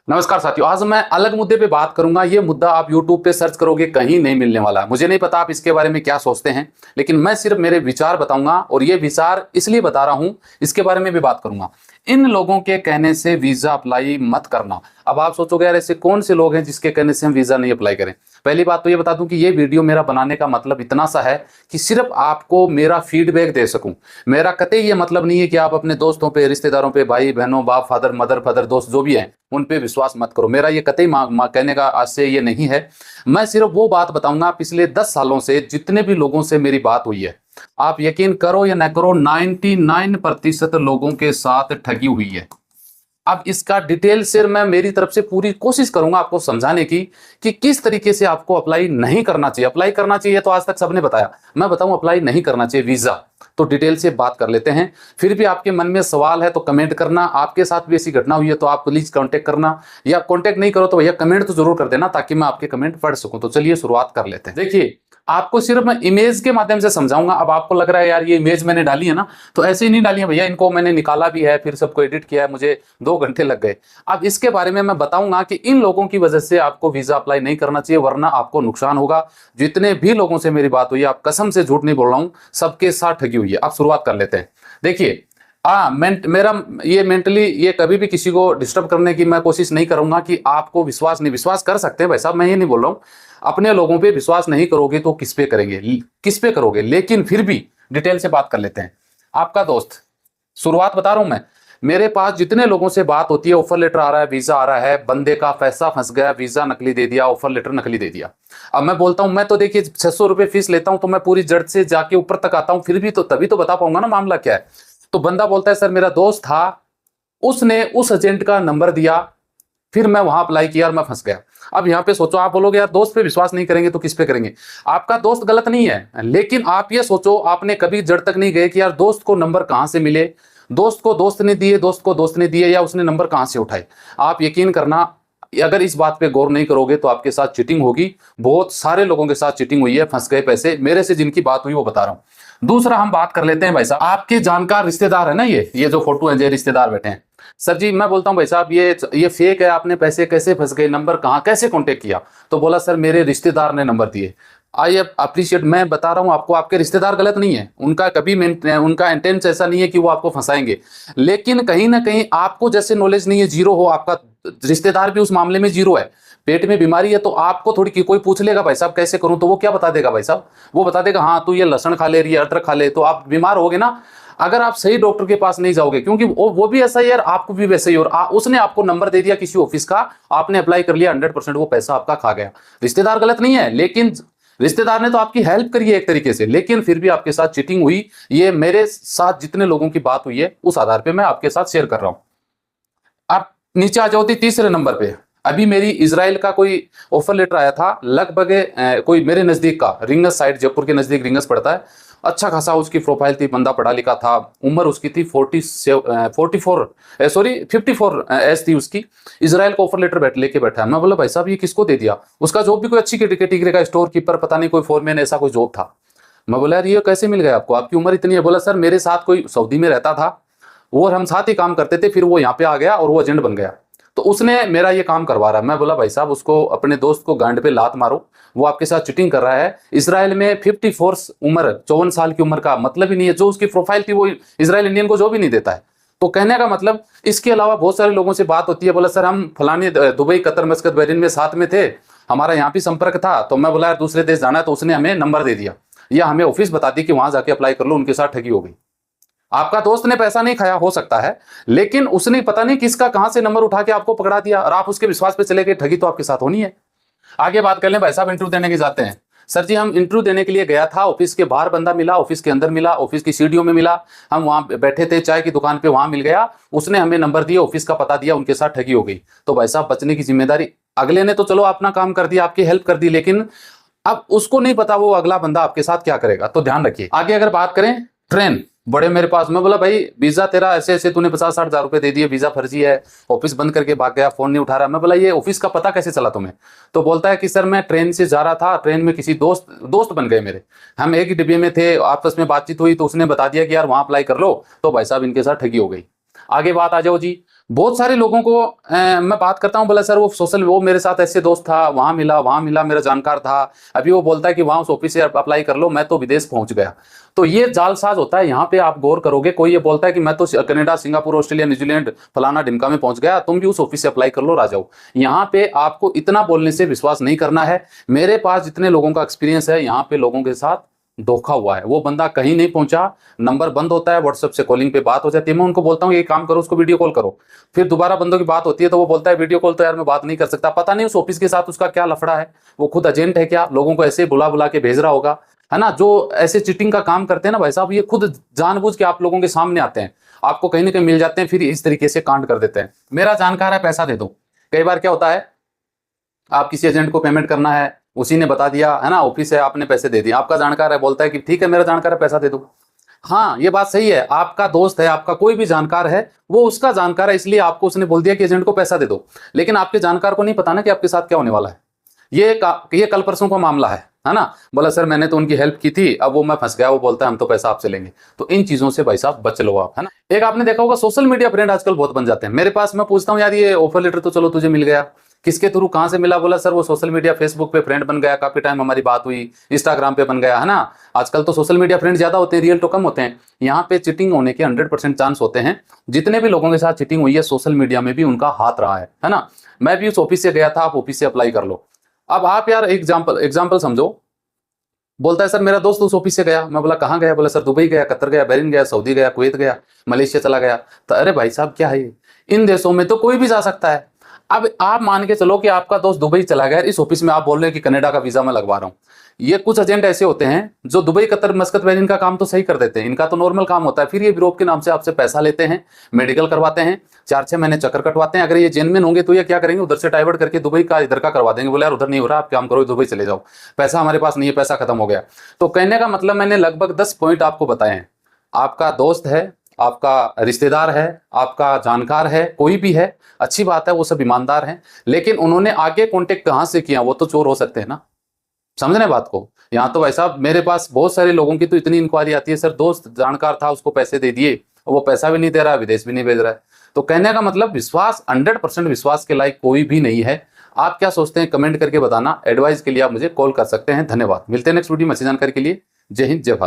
नमस्कार साथियों, आज मैं अलग मुद्दे पे बात करूंगा। ये मुद्दा आप YouTube पे सर्च करोगे कहीं नहीं मिलने वाला। मुझे नहीं पता आप इसके बारे में क्या सोचते हैं, लेकिन मैं सिर्फ मेरे विचार बताऊंगा और ये विचार इसलिए बता रहा हूं, इसके बारे में भी बात करूंगा। इन लोगों के कहने से वीजा अप्लाई मत करना। अब आप सोचोगे यार ऐसे कौन से लोग हैं जिसके कहने से हम वीजा नहीं अप्लाई करें। पहली बात तो ये बता दूं कि ये वीडियो मेरा बनाने का मतलब इतना सा है कि सिर्फ आपको मेरा फीडबैक दे सकूं। मेरा कतई ये मतलब नहीं है कि आप अपने दोस्तों पे, रिश्तेदारों पे, भाई बहनों, बाप, फादर, मदर, फादर, दोस्त जो भी हैं उन पे विश्वास मत करो। मेरा ये कतई कहने का आशय ये नहीं है। मैं सिर्फ वो बात बताऊंगा पिछले 10 सालों से जितने भी लोगों से मेरी बात हुई है। आप यकीन करो या न करो, 99% लोगों के साथ ठगी हुई है। अब इसका डिटेल से मैं मेरी तरफ से पूरी कोशिश करूंगा आपको समझाने की कि किस तरीके से आपको अप्लाई नहीं करना चाहिए। अप्लाई करना चाहिए तो आज तक सबने बताया, मैं बताऊं अप्लाई नहीं करना चाहिए वीजा। तो डिटेल से बात कर लेते हैं। फिर भी आपके मन में सवाल है तो कमेंट करना। आपके साथ भी ऐसी घटना हुई है तो आप प्लीज कांटेक्ट करना, या कांटेक्ट नहीं करो तो भैया कमेंट तो जरूर कर देना ताकि मैं आपके कमेंट पढ़ सकूं। तो चलिए शुरुआत कर लेते हैं। देखिए, आपको सिर्फ मैं इमेज के माध्यम से समझाऊंगा। अब आपको लग रहा है यार ये इमेज मैंने डाली है ना, तो ऐसे ही नहीं डाली है भैया, इनको मैंने निकाला भी है, फिर सबको एडिट किया है, मुझे 2 घंटे लग गए। अब इसके बारे में मैं बताऊंगा कि इन लोगों की वजह से आपको वीजा अप्लाई नहीं करना चाहिए, वरना आपको नुकसान होगा। जितने भी लोगों से मेरी बात हुई है, आप कसम से झूठ नहीं बोल रहा हूं, सबके साथ ठगी हुई है। अब शुरुआत कर लेते हैं। देखिए, मेरा ये मेंटली ये कभी भी किसी को डिस्टर्ब करने की मैं कोशिश नहीं करूंगा कि आपको विश्वास नहीं, विश्वास कर सकते हैं भाई साहब, मैं ये नहीं बोल रहा हूं। अपने लोगों पे विश्वास नहीं करोगे तो किस पे करेंगे, किस पे करोगे। लेकिन फिर भी डिटेल से बात कर लेते हैं। आपका दोस्त, शुरुआत बता रहा हूं मैं, मेरे पास जितने लोगों से बात होती है, ऑफर लेटर आ रहा है, वीजा आ रहा है, बंदे का पैसा फंस गया, वीजा नकली दे दिया, ऑफर लेटर नकली दे दिया। अब मैं बोलता हूं, मैं तो देखिए 600 रुपए फीस लेता हूं, तो मैं पूरी जड़ से जाके ऊपर तक आता हूं, फिर भी तो तभी तो बता पाऊंगा ना मामला क्या है। तो बंदा बोलता है सर मेरा दोस्त था, उसने उस एजेंट का नंबर दिया, फिर मैं वहां अप्लाई किया और मैं फंस गया। अब यहां पे सोचो, आप बोलोगे यार दोस्त पे विश्वास नहीं करेंगे तो किस पे करेंगे। आपका दोस्त गलत नहीं है, लेकिन आप ये सोचो, आपने कभी जड़ तक नहीं गए कि यार दोस्त को नंबर कहां से मिले, दोस्त को दोस्त ने दिए, दोस्त को दोस्त ने दिए, या उसने नंबर कहां से उठाए। आप यकीन करना, अगर इस बात पे गौर नहीं करोगे तो आपके साथ चीटिंग होगी। बहुत सारे लोगों के साथ चीटिंग हुई है, फंस गए पैसे। मेरे से जिनकी बात हुई वो बता रहा हूं। दूसरा हम बात कर लेते हैं भाई साहब, आपके जानकार रिश्तेदार है ना, ये जो फोटो है, जो रिश्तेदार बैठे हैं। सर जी मैं बोलता हूं भाई साहब ये फेक है, आपने पैसे कैसे फंस गए, नंबर कहां, कैसे कांटेक्ट किया। तो बोला सर मेरे रिश्तेदार ने नंबर दिए। आई अप्रिशिएट, मैं बता रहा हूं आपको, आपके रिश्तेदार गलत नहीं है, उनका कभी उनका इंटेंस ऐसा नहीं है कि वो आपको फंसाएंगे। लेकिन कहीं ना कहीं आपको जैसे नॉलेज नहीं है, जीरो हो, आपका रिश्तेदार भी उस मामले में जीरो है, पेट में बीमारी है, तो आपको थोड़ी कोई पूछ लेगा भाई साहब कैसे करूं, तो वो क्या बता देगा भाई साहब, वो बता देगा हाँ तू ये लहसुन खा ले रही है, अदरक खा ले, तो आप बीमार होगे ना। अगर आप सही डॉक्टर के पास नहीं जाओगे, क्योंकि वो भी ऐसा ही है, आपको भी वैसे ही, और उसने आपको नंबर दे दिया किसी ऑफिस का, आपने अप्लाई कर लिया, 100% वो पैसा आपका खा गया। रिश्तेदार गलत नहीं है, लेकिन रिश्तेदार ने तो आपकी हेल्प करी है एक तरीके से, लेकिन फिर भी आपके साथ चीटिंग हुई। ये मेरे साथ जितने लोगों की बात हुई है उस आधार पर मैं आपके साथ शेयर कर रहा हूं। आप नीचे आ जाओ तीसरे नंबर पे। अभी मेरी इजराइल का कोई ऑफर लेटर आया था, लगभग कोई मेरे नजदीक का, रिंगस साइड, जयपुर के नजदीक रिंगस पड़ता है। अच्छा खासा उसकी प्रोफाइल थी, बंदा पढ़ा लिखा था, उम्र उसकी थी 54 एज थी उसकी। इजराइल का ऑफर लेटर लेके बैठा है। मैं बोला भाई साहब ये किसको दे दिया। उसका जॉब भी कोई अच्छी कैटेगरी का, स्टोर कीपर, पता नहीं कोई फोरमैन, ऐसा कोई जॉब था। मैं बोला यार ये कैसे मिल गया आपको, आपकी उम्र इतनी है। बोला सर मेरे साथ कोई सऊदी में रहता था, वो और हम साथ ही काम करते थे, फिर वो यहाँ पे आ गया और वो एजेंट बन गया, तो उसने मेरा ये काम करवा रहा है। मैं बोला भाई साहब उसको, अपने दोस्त को गांड पे लात मारो, वो आपके साथ चीटिंग कर रहा है। इजराइल में 54 उम्र, 54 साल की उम्र का मतलब ही नहीं है। जो उसकी प्रोफाइल थी वो इजराइल इंडियन को जो भी नहीं देता है। तो कहने का मतलब, इसके अलावा बहुत सारे लोगों से बात होती है। बोला सर हम फलानी दुबई, कतर, मस्कत, बहरीन में साथ में थे, हमारा यहाँ भी संपर्क था, तो मैं बोला यार दूसरे देश जाना है, तो उसने हमें नंबर दे दिया, या हमें ऑफिस बता दी कि वहां जाके अप्लाई कर लो, उनके साथ ठगी हो गई। आपका दोस्त ने पैसा नहीं खाया हो सकता है, लेकिन उसने पता नहीं किसका कहां से नंबर उठा के आपको पकड़ा दिया, और आप उसके विश्वास पे चले गए, ठगी तो आपके साथ होनी है। आगे बात कर लें। भाई साहब इंटरव्यू देने के जाते हैं। सर जी हम इंटरव्यू देने के लिए गया था, ऑफिस के बाहर बंदा मिला, ऑफिस के अंदर मिला, ऑफिस की सीढ़ियों में मिला, हम वहां बैठे थे चाय की दुकान पे, वहां मिल गया, उसने हमें नंबर दिया, ऑफिस का पता दिया, उनके साथ ठगी हो गई। तो भाई साहब बचने की जिम्मेदारी, अगले ने तो चलो अपना काम कर दिया, आपकी हेल्प कर दी, लेकिन अब उसको नहीं पता वो अगला बंदा आपके साथ क्या करेगा। तो ध्यान रखिए। आगे अगर बात करें, ट्रेन बड़े मेरे पास, मैं बोला भाई वीजा तेरा ऐसे ऐसे, तूने 50-60 हजार रुपए दे दिए, वीजा फर्जी है, ऑफिस बंद करके भाग गया, फोन नहीं उठा रहा। मैं बोला ये ऑफिस का पता कैसे चला तुम्हें। तो बोलता है कि सर मैं ट्रेन से जा रहा था, ट्रेन में किसी दोस्त बन गए मेरे, हम एक ही डिब्बे में थे, आपस में बातचीत हुई, तो उसने बता दिया कि यार वहां अप्लाई कर लो। तो भाई साहब इनके साथ ठगी हो गई। आगे बात आ जाओ जी, बहुत सारे लोगों को मैं बात करता हूँ, बोला सर वो मेरे साथ ऐसे दोस्त था, वहां मिला, मेरा जानकार था, अभी वो बोलता है कि वहां उस ऑफिस से अप्लाई कर लो, मैं तो विदेश पहुंच गया। तो ये जालसाज होता है। यहाँ पे आप गौर करोगे, कोई ये बोलता है कि मैं तो कनाडा, सिंगापुर, ऑस्ट्रेलिया, न्यूजीलैंड, फलाना ढिमका में पहुंच गया, तुम भी उस ऑफिस से अप्लाई कर लो, राजाओ। यहाँ पे आपको इतना बोलने से विश्वास नहीं करना है। मेरे पास जितने लोगों का एक्सपीरियंस है, यहाँ पे लोगों के साथ धोखा हुआ है। वो बंदा कहीं नहीं पहुंचा, नंबर बंद होता है, व्हाट्सएप से कॉलिंग पे बात हो जाती है, मैं उनको बोलता हूँ ये काम करो, उसको वीडियो कॉल करो। फिर दोबारा बंदों की बात होती है तो वो बोलता है वीडियो कॉल तो यार मैं बात नहीं कर सकता। पता नहीं उस ऑफिस के साथ उसका क्या लफड़ा है, वो खुद एजेंट है क्या, लोगों को ऐसे बुला बुला के भेज रहा होगा, है ना। जो ऐसे चीटिंग का काम करते हैं ना भाई साहब, ये खुद जानबूझ के आप लोगों के सामने आते हैं, आपको कहीं ना कहीं मिल जाते हैं, फिर इस तरीके से कांड कर देते हैं। मेरा जानकार है, पैसा दे दो। कई बार क्या होता है, आप किसी एजेंट को पेमेंट करना है, उसी ने बता दिया, है ना, ऑफिस है, आपने पैसे दे दिए, आपका जानकार है, बोलता है कि ठीक है मेरा जानकार है, पैसा दे दो। हाँ, ये बात सही है, आपका दोस्त है, आपका कोई भी जानकार है, वो उसका जानकार है, इसलिए आपको उसने बोल दिया कि एजेंट को पैसा दे दो। लेकिन आपके जानकार को नहीं पता ना कि आपके साथ क्या होने वाला है। ये कल परसों का मामला है ना। बोला सर मैंने तो उनकी हेल्प की थी, अब वो मैं फंस गया, वो बोलता है हम तो पैसा आपसे लेंगे। तो इन चीजों से भाई साहब बच लो आप, है ना। एक आपने देखा होगा, सोशल मीडिया फ्रेंड आजकल बहुत बन जाते हैं। मेरे पास, मैं पूछता हूँ यार ये ऑफर लेटर तो चलो तुझे मिल गया, किसके थ्रू, कहां से मिला? बोला सर वो सोशल मीडिया, फेसबुक पे फ्रेंड बन गया, काफी टाइम हमारी बात हुई, इंस्टाग्राम पे बन गया, है ना। आजकल तो सोशल मीडिया फ्रेंड ज्यादा होते हैं, रियल तो कम होते हैं। यहाँ पे चीटिंग होने के 100% चांस होते हैं। जितने भी लोगों के साथ चीटिंग हुई है, सोशल मीडिया में भी उनका हाथ रहा है ना। मैं भी उस ऑफिस से गया था, आप ऑफिस से अप्लाई कर लो। अब आप यार एग्जाम्पल समझो, बोलता है सर मेरा दोस्त उस ऑफिस से गया। मैं बोला कहाँ गया? बोला सर दुबई गया, कतर गया, बहरीन गया, सऊदी गया, कुवैत गया, मलेशिया चला गया। तो अरे भाई साहब क्या है ये? इन देशों में तो कोई भी जा सकता है। अब आप मान के चलो कि आपका दोस्त दुबई चला गया, इस ऑफिस में आप बोल रहे हैं कि कनाडा का वीजा मैं लगवा रहा हूँ। ये कुछ एजेंट ऐसे होते हैं जो दुबई, कतर, मस्कत, बहरीन का काम तो सही कर देते हैं, इनका तो नॉर्मल काम होता है। फिर ये यूरोप के नाम से आपसे पैसा लेते हैं, मेडिकल करवाते हैं, 4-6 महीने चक्कर कटवाते हैं। अगर ये जेन्युइन होंगे तो ये क्या करेंगे, उधर से डाइवर्ट करके दुबई का इधर का करवा देंगे। बोले यार उधर नहीं हो रहा, आप काम करो, दुबई चले जाओ, पैसा हमारे पास नहीं है, पैसा खत्म हो गया। तो कहने का मतलब मैंने लगभग 10 पॉइंट आपको बताए हैं। आपका दोस्त है, आपका रिश्तेदार है, आपका जानकार है, कोई भी है, अच्छी बात है, वो सब ईमानदार हैं। लेकिन उन्होंने आगे कांटेक्ट कहां से किया, वो तो चोर हो सकते हैं ना। समझ रहे बात को? यहाँ तो भाई साहब मेरे पास बहुत सारे लोगों की तो इतनी इंक्वायरी आती है, सर दोस्त जानकार था, उसको पैसे दे दिए, वो पैसा भी नहीं दे रहा है, विदेश भी नहीं भेज रहा है। तो कहने का मतलब विश्वास, 100% विश्वास के लायक कोई भी नहीं है। आप क्या सोचते हैं कमेंट करके बताना। एडवाइस के लिए आप मुझे कॉल कर सकते हैं। धन्यवाद। मिलते हैं नेक्स्ट वीडियो में अच्छी जानकारी के लिए। जय हिंद, जय भारत।